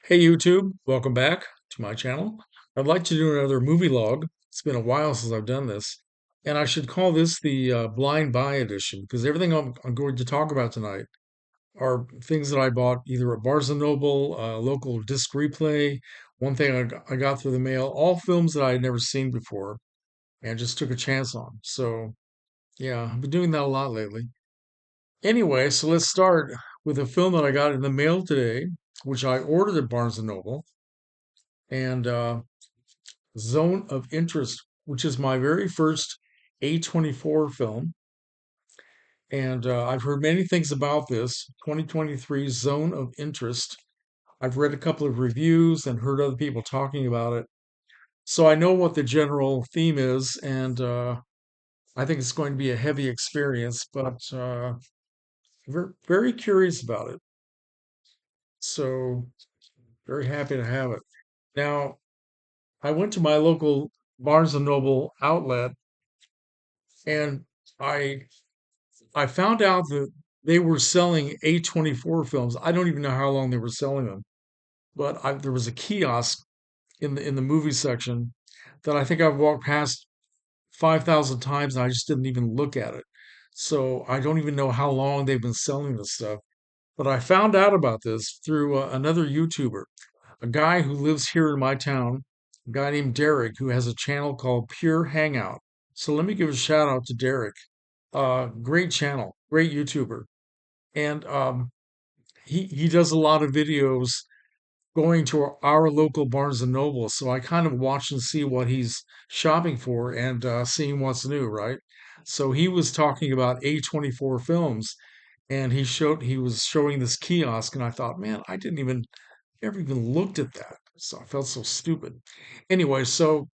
Hey YouTube, welcome back to my channel. I'd like to do another movie log. It's been a while since I've done this, and I should call this the blind buy edition because everything I'm going to talk about tonight are things that I bought either at Barnes& and Noble, local disc replay, one thing I got through the mail, all films that I had never seen before and just took a chance on. So yeah, I've been doing that a lot lately. Anyway, so let's start with a film that I got in the mail today, which I ordered at Barnes& and Noble. And Zone of Interest, which is my very first A24 film. And I've heard many things about this 2023 Zone of Interest. I've read a couple of reviews and heard other people talking about it. So I know what the general theme is, and I think it's going to be a heavy experience, but very curious about it. So very happy to have it. Now, I went to my local Barnes& and Noble outlet and I I found out that they were selling A24 films. I don't even know how long they were selling them, but there was a kiosk in the movie section that I think I've walked past 5,000 times and I just didn't even look at it. So I don't even know how long they've been selling this stuff. But I found out about this through another YouTuber, a guy who lives here in my town, a guy named Derek, who has a channel called Pure Hangout. So let me give a shout out to Derek. Great channel, great YouTuber, and he does a lot of videos going to our local Barnes and Noble. So I kind of watch and see what he's shopping for and seeing what's new, right? So he was talking about A24 films, and he was showing this kiosk, and I thought, man, I didn't even never even looked at that. So I felt so stupid. Anyway, so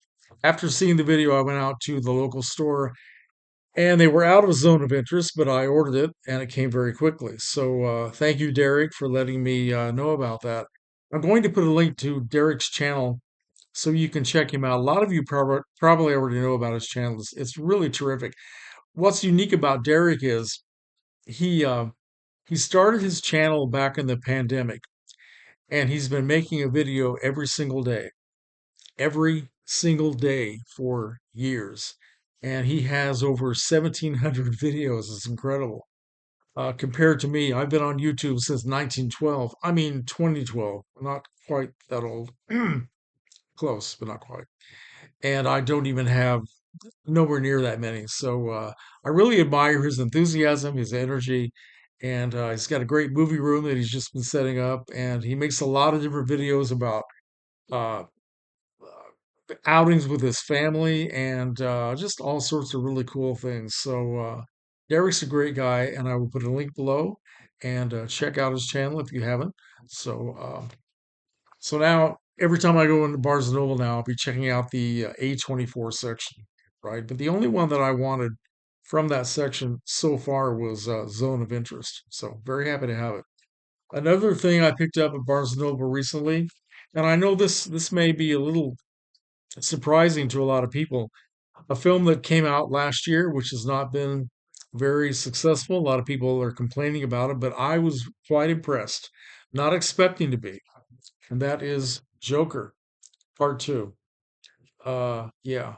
after seeing the video, I went out to the local store and they were out of zone of interest, but I ordered it and it came very quickly. So thank you, Derek, for letting me know about that. I'm going to put a link to Derek's channel so you can check him out. A lot of you probably already know about his channel. It's really terrific. What's unique about Derek is he uh, he started his channel back in the pandemic, and he's been making a video every single day for years. And he has over 1,700 videos. It's incredible. Compared to me, I've been on YouTube since 1912. I mean, 2012. Not quite that old. Close, but not quite. And I don't even have nowhere near that many. So I really admire his enthusiasm, his energy, and he's got a great movie room that he's just been setting up. And he makes a lot of different videos about uh, outings with his family and just all sorts of really cool things. So Derek's a great guy, and I will put a link below and check out his channel if you haven't. So so now every time I go into Barnes and Noble now, I'll be checking out the A24 section, right? But the only one that I wanted from that section so far was Zone of Interest. So very happy to have it. Another thing I picked up at Barnes and Noble recently, and I know this may be a little surprising to a lot of people. A film that came out last year, which has not been very successful. A lot of people are complaining about it, but I was quite impressed, not expecting to be. And that is Joker Part 2. Yeah.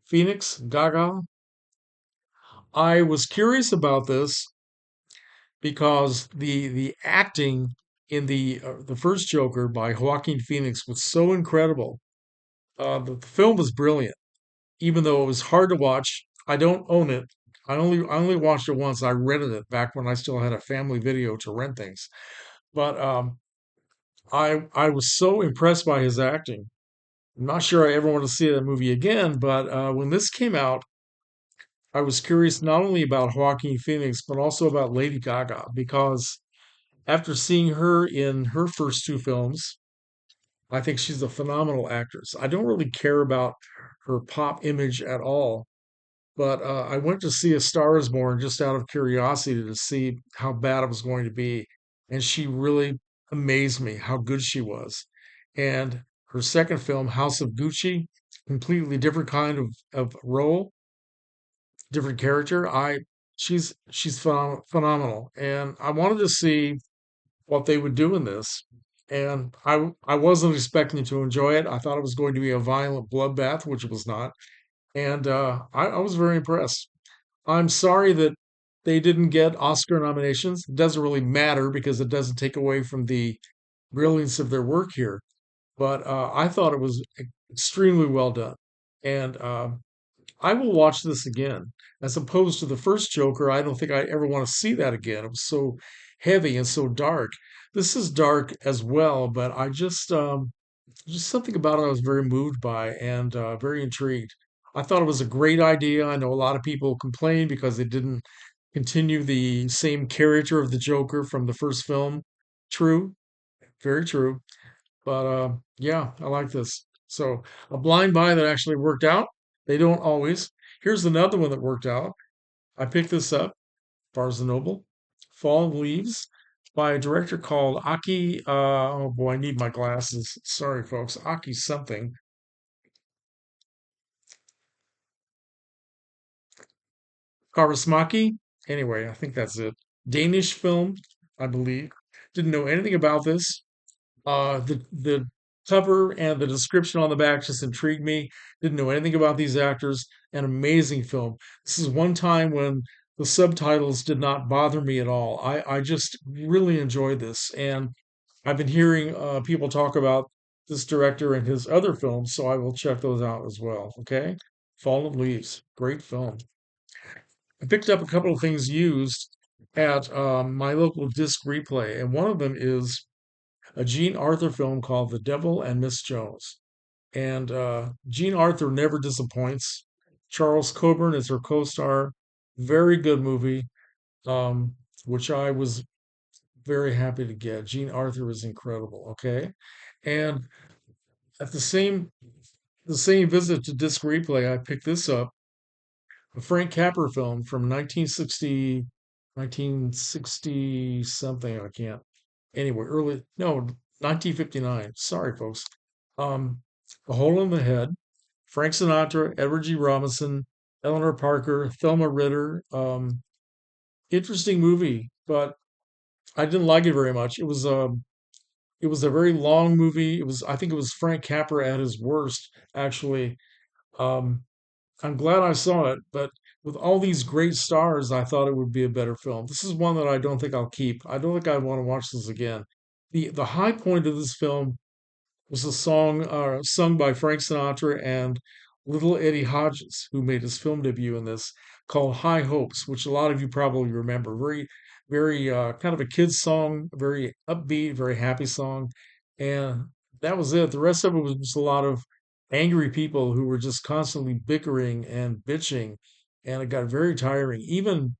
Phoenix, Gaga. I was curious about this because the acting in the first Joker by Joaquin Phoenix was so incredible. The film was brilliant even though it was hard to watch. I don't own it. I only watched it once. I rented it back when I still had a family video to rent things. But I was so impressed by his acting. I'm not sure I ever want to see that movie again. But when this came out, I was curious not only about Joaquin Phoenix but also about Lady Gaga because after seeing her in her first two films, I think she's a phenomenal actress. I don't really care about her pop image at all. But I went to see A Star Is Born just out of curiosity to see how bad it was going to be. And she really amazed me how good she was. And her second film, House of Gucci, completely different kind of role, different character. She's phenomenal. And I wanted to see what they would do in this. and I wasn't expecting to enjoy it. I thought it was going to be a violent bloodbath, which it was not, and I was very impressed. I'm sorry that they didn't get Oscar nominations. It doesn't really matter because it doesn't take away from the brilliance of their work here. But I thought it was extremely well done, and I will watch this again. As opposed to the first Joker, I don't think I ever want to see that again. It was so heavy and so dark. This is dark as well, but I just something about it I was very moved by and very intrigued. I thought it was a great idea. I know a lot of people complained because they didn't continue the same character of the Joker from the first film. True, very true. But yeah, I like this. So a blind buy that actually worked out. They don't always. Here's another one that worked out. I picked this up, Barnes& and Noble, Fallen Leaves, by a director called Aki. Oh boy, I need my glasses. Sorry, folks. Aki something. Karasmaki. Anyway, I think that's it. Danish film, I believe. Didn't know anything about this. The cover and the description on the back just intrigued me. Didn't know anything about these actors. An amazing film. This is one time when the subtitles did not bother me at all. I just really enjoyed this, and I've been hearing people talk about this director and his other films, so I will check those out as well. Okay, Fallen Leaves, great film. I picked up a couple of things used at my local disc replay, and one of them is a Gene Arthur film called The Devil and Miss Jones. And Gene Arthur never disappoints. Charles Coburn is her co-star. Very good movie, um, which I was very happy to get. Gene Arthur is incredible. Okay, and at the same visit to disc replay, I picked this up, a Frank Capra film from 1960, 1960 something. I can't. Anyway, early, no, 1959. Sorry, folks. Um, A Hole in the Head, Frank Sinatra, Edward G. Robinson, Eleanor Parker, Thelma Ritter. Interesting movie, but I didn't like it very much. It was a very long movie. I think it was Frank Capra at his worst, actually. Um, I'm glad I saw it, but with all these great stars, I thought it would be a better film. This is one that I don't think I'll keep. I don't think I want to watch this again. The high point of this film was a song sung by Frank Sinatra and little Eddie Hodges, who made his film debut in this, called High Hopes, which a lot of you probably remember. Very, very kind of a kid's song, very upbeat, very happy song. And that was it. The rest of it was just a lot of angry people who were just constantly bickering and bitching. And it got very tiring. Even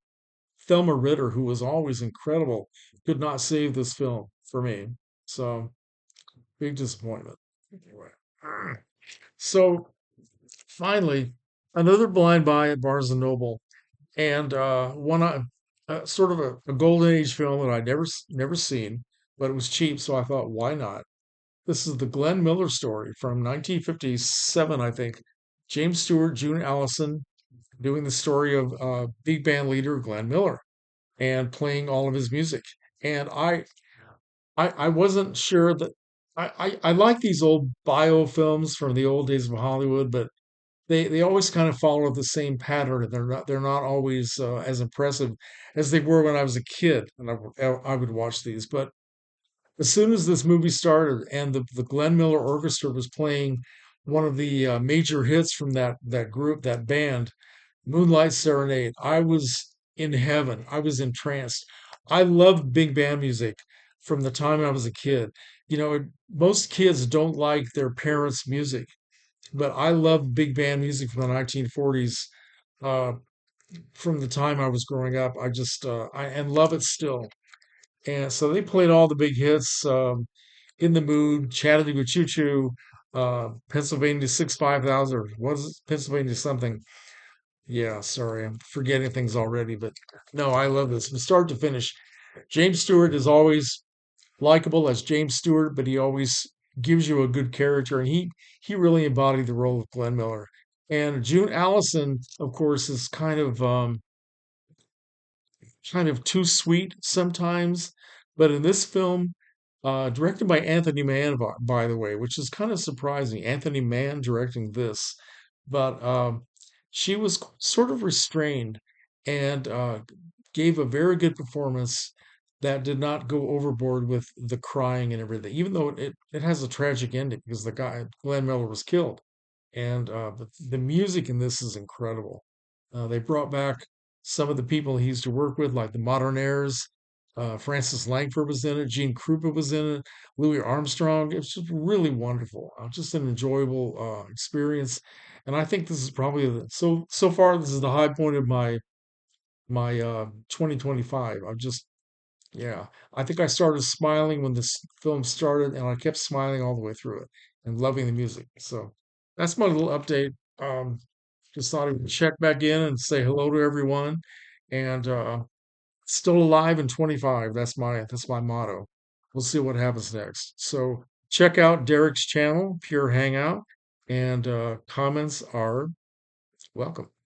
Thelma Ritter, who was always incredible, could not save this film for me. So big disappointment. Anyway, so finally, another blind buy at Barnes and Noble, and one sort of a golden age film that I'd never seen, but it was cheap, so I thought, why not? This is the Glenn Miller story from 1957, I think. James Stewart, June Allison, doing the story of big band leader Glenn Miller and playing all of his music. And I wasn't sure that I like these old bio films from the old days of Hollywood, but they always kind of follow the same pattern, and they're not always as impressive as they were when I was a kid, and I would watch these. But as soon as this movie started and the Glenn Miller Orchestra was playing one of the major hits from that group, that band, Moonlight Serenade, I was in heaven. I was entranced. I loved big band music from the time I was a kid. Most kids don't like their parents' music, but I love big band music from the 1940s. Uh, from the time I was growing up, I just I and love it still. And so they played all the big hits, "In the Mood," "Chattanooga Choo Choo," Pennsylvania 65000, or was it Pennsylvania something? Yeah, sorry, I'm forgetting things already, but no, I love this from start to finish. James Stewart is always likable as James Stewart, but he always gives you a good character, and he really embodied the role of Glenn Miller. And June Allison, of course, is kind of too sweet sometimes, but in this film, Directed by Anthony Mann, by the way, which is kind of surprising. Anthony Mann directing this, but she was sort of restrained and gave a very good performance that did not go overboard with the crying and everything, even though it has a tragic ending because the guy, Glenn Miller, was killed. And the music in this is incredible. They brought back some of the people he used to work with, like the Modernaires. Francis Langford was in it. Gene Krupa was in it. Louis Armstrong. It was just really wonderful. Just an enjoyable experience. And I think this is probably so far. This is the high point of my 2025. I'm just yeah. I think I started smiling when this film started, and I kept smiling all the way through it and loving the music. So that's my little update. Um, just thought I would check back in and say hello to everyone. And still alive in 25. That's my motto. We'll see what happens next. So check out Derek's channel, Pure Hangout, and comments are welcome.